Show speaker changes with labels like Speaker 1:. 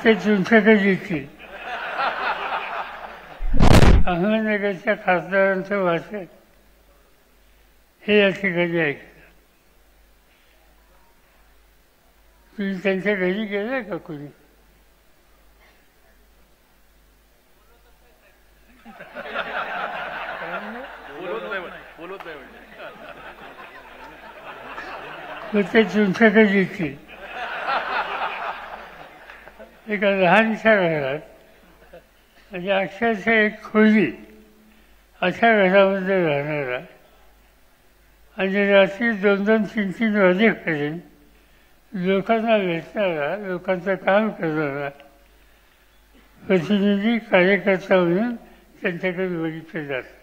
Speaker 1: ते तुमच्याकडे अहमदनगरच्या खासदारांचं भाषण हे या ठिकाणी ऐकलं. तुम्ही त्यांच्या घरी गेलाय का कोणी? ते तुमच्याकडे येतील. एका लहानशा घरात म्हणजे अक्षरशः एक खोली अशा घरामध्ये राहणारा आणि रात्री 2-2, 3-3 वाजेपर्यंत लोकांना भेटणारा, लोकांचं काम करणारा प्रतिनिधी कार्यकर्ता म्हणून त्यांच्याकडे बघितलं जातं.